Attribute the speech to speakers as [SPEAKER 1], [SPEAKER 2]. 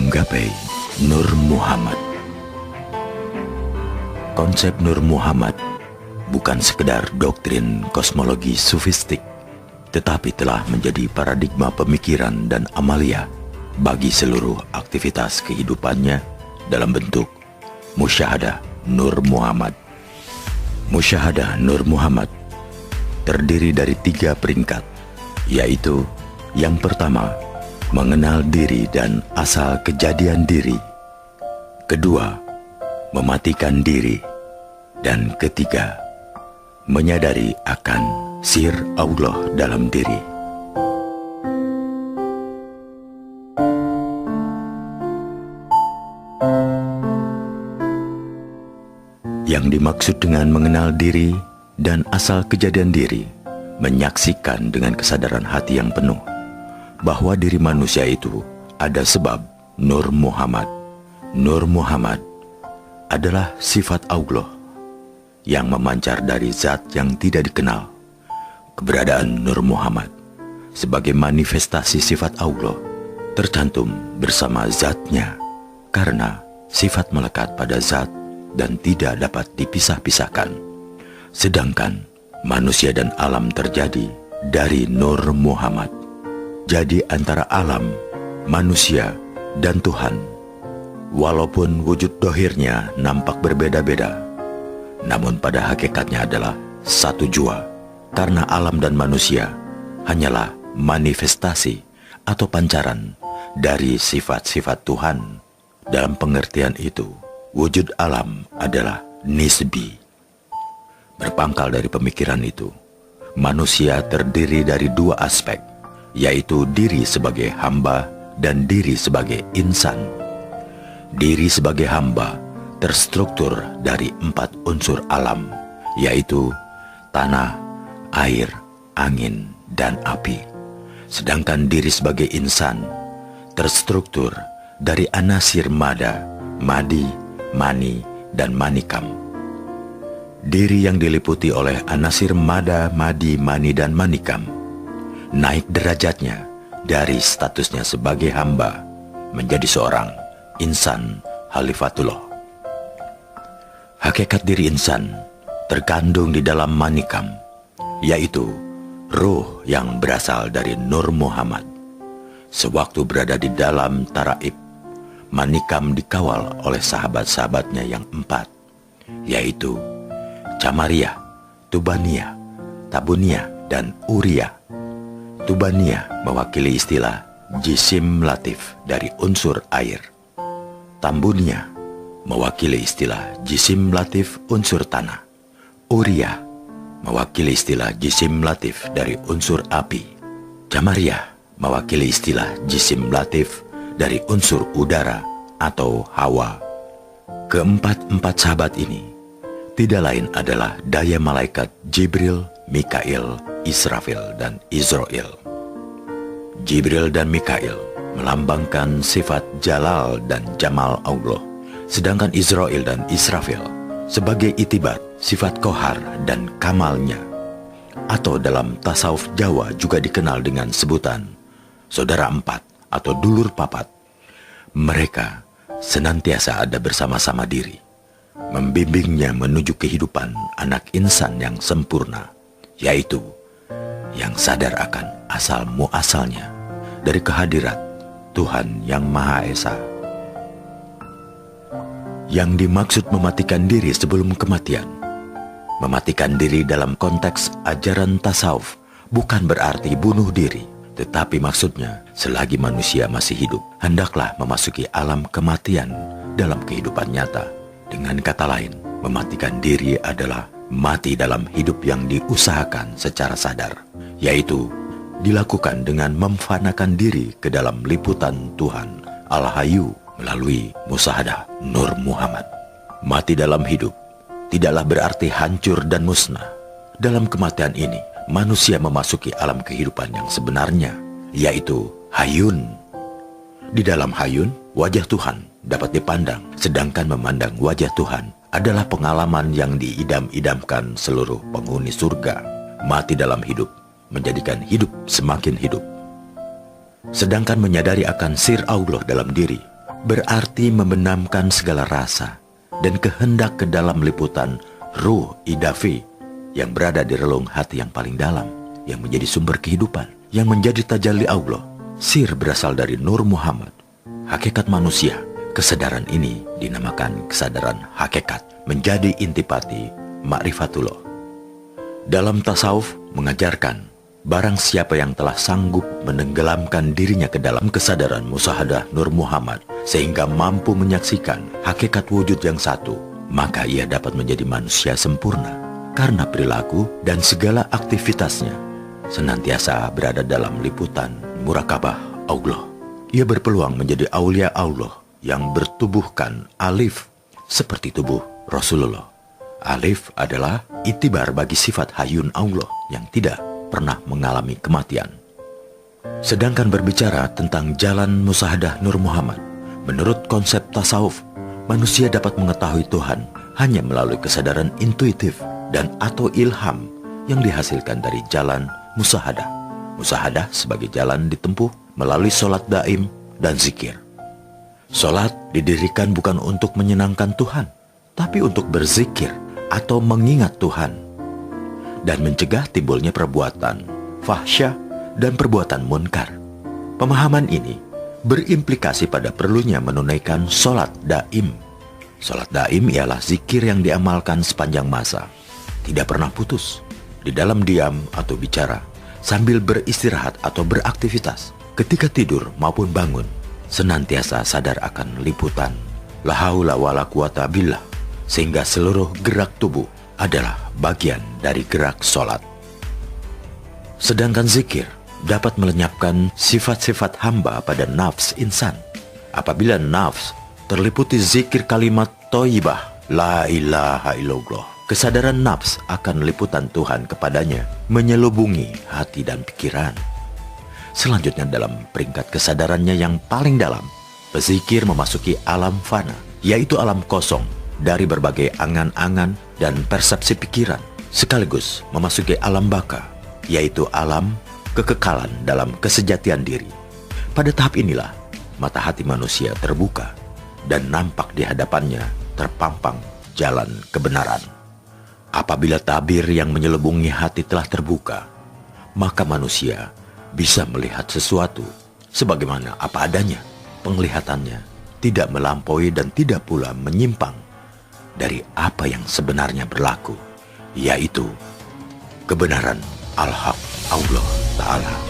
[SPEAKER 1] Menggapai Nur Muhammad. Konsep Nur Muhammad bukan sekedar doktrin kosmologi sufistik, tetapi telah menjadi paradigma pemikiran dan amalia bagi seluruh aktivitas kehidupannya dalam bentuk musyahadah Nur Muhammad. Musyahadah Nur Muhammad terdiri dari 3 peringkat, yaitu yang pertama, mengenal diri dan asal kejadian diri. Kedua, mematikan diri. Dan ketiga, menyadari akan sir Allah dalam diri. Yang dimaksud dengan mengenal diri dan asal kejadian diri, menyaksikan dengan kesadaran hati yang penuh bahwa diri manusia itu ada sebab Nur Muhammad. Nur Muhammad adalah sifat Allah yang memancar dari zat yang tidak dikenal. Keberadaan Nur Muhammad sebagai manifestasi sifat Allah tercantum bersama zatnya, karena sifat melekat pada zat dan tidak dapat dipisah-pisahkan. Sedangkan manusia dan alam terjadi dari Nur Muhammad. Jadi antara alam, manusia, dan Tuhan, walaupun wujud dohirnya nampak berbeda-beda, namun pada hakikatnya adalah satu jua, karena alam dan manusia hanyalah manifestasi atau pancaran dari sifat-sifat Tuhan. Dalam pengertian itu, wujud alam adalah nisbi. Berpangkal dari pemikiran itu, manusia terdiri dari 2 aspek, yaitu diri sebagai hamba dan diri sebagai insan. Diri sebagai hamba terstruktur dari 4 unsur alam, yaitu tanah, air, angin, dan api. Sedangkan diri sebagai insan terstruktur dari anasir mada, madi, mani, dan manikam. Diri yang diliputi oleh anasir mada, madi, mani, dan manikam naik derajatnya dari statusnya sebagai hamba menjadi seorang insan Khalifatullah. Hakikat diri insan terkandung di dalam manikam, yaitu ruh yang berasal dari Nur Muhammad. Sewaktu berada di dalam taraib, manikam dikawal oleh sahabat-sahabatnya yang 4, yaitu Camariyah, Tubaniyah, Tabuniyah, dan Uriyah. Tubaniyah mewakili istilah jisim latif dari unsur air. Tambuniyah mewakili istilah jisim latif unsur tanah. Uriyah mewakili istilah jisim latif dari unsur api. Camariyah mewakili istilah jisim latif dari unsur udara atau hawa. Keempat-empat sahabat ini tidak lain adalah daya malaikat Jibril, Mikail, Israfil, dan Israel. Jibril dan Mikail melambangkan sifat jalal dan jamal Allah, sedangkan Israel dan Israfil sebagai itibat sifat kohar dan kamalnya, atau dalam tasawuf Jawa juga dikenal dengan sebutan saudara 4 atau dulur papat. Mereka senantiasa ada bersama-sama diri, membimbingnya menuju kehidupan anak insan yang sempurna, yaitu yang sadar akan asal muasalnya dari kehadirat Tuhan yang Maha Esa. Yang dimaksud mematikan diri sebelum kematian, mematikan diri dalam konteks ajaran tasawuf bukan berarti bunuh diri, tetapi maksudnya selagi manusia masih hidup, hendaklah memasuki alam kematian dalam kehidupan nyata. Dengan kata lain, mematikan diri adalah mati dalam hidup yang diusahakan secara sadar, yaitu dilakukan dengan memfanakan diri ke dalam liputan Tuhan Al-Hayyu melalui musyahadah Nur Muhammad. Mati dalam hidup tidaklah berarti hancur dan musnah. Dalam kematian ini, manusia memasuki alam kehidupan yang sebenarnya, yaitu Hayyun. Di dalam Hayyun, wajah Tuhan dapat dipandang, sedangkan memandang wajah Tuhan adalah pengalaman yang diidam-idamkan seluruh penghuni surga. Mati dalam hidup menjadikan hidup semakin hidup. Sedangkan menyadari akan sir Allah dalam diri berarti membenamkan segala rasa dan kehendak ke dalam liputan ruh idafi yang berada di relung hati yang paling dalam, yang menjadi sumber kehidupan, yang menjadi tajalli Allah. Sir berasal dari Nur Muhammad, hakikat manusia. Kesadaran ini dinamakan kesadaran hakikat, menjadi intipati ma'rifatullah. Dalam tasawuf mengajarkan, barang siapa yang telah sanggup menenggelamkan dirinya ke dalam kesadaran musyahadah Nur Muhammad sehingga mampu menyaksikan hakikat wujud yang satu, maka ia dapat menjadi manusia sempurna karena perilaku dan segala aktivitasnya senantiasa berada dalam liputan murakabah Allah. Ia berpeluang menjadi aulia Allah yang bertubuhkan alif seperti tubuh Rasulullah. Alif adalah itibar bagi sifat hayyun Allah yang tidak pernah mengalami kematian. Sedangkan berbicara tentang jalan musyahadah Nur Muhammad, menurut konsep tasawuf, manusia dapat mengetahui Tuhan hanya melalui kesadaran intuitif dan atau ilham yang dihasilkan dari jalan musyahadah. Musyahadah sebagai jalan ditempuh melalui sholat daim dan zikir. Sholat didirikan bukan untuk menyenangkan Tuhan, tapi untuk berzikir atau mengingat Tuhan dan mencegah timbulnya perbuatan fahsyah dan perbuatan munkar. Pemahaman ini berimplikasi pada perlunya menunaikan sholat daim. Sholat daim ialah zikir yang diamalkan sepanjang masa, tidak pernah putus, di dalam diam atau bicara, sambil beristirahat atau beraktivitas, ketika tidur maupun bangun, senantiasa sadar akan liputan la haula wala quwata billah, sehingga seluruh gerak tubuh adalah bagian dari gerak sholat. Sedangkan zikir dapat melenyapkan sifat-sifat hamba pada nafs insan. Apabila nafs terliputi zikir kalimat thayyibah la ilaha illallah, kesadaran nafs akan liputan Tuhan kepadanya menyelubungi hati dan pikiran. Selanjutnya dalam peringkat kesadarannya yang paling dalam, pezikir memasuki alam fana, yaitu alam kosong dari berbagai angan-angan dan persepsi pikiran, sekaligus memasuki alam baka, yaitu alam kekekalan dalam kesejatian diri. Pada tahap inilah mata hati manusia terbuka dan nampak di hadapannya terpampang jalan kebenaran. Apabila tabir yang menyelubungi hati telah terbuka, maka manusia bisa melihat sesuatu sebagaimana apa adanya. Penglihatannya tidak melampaui dan tidak pula menyimpang dari apa yang sebenarnya berlaku, yaitu kebenaran Al-Haq Allah Ta'ala.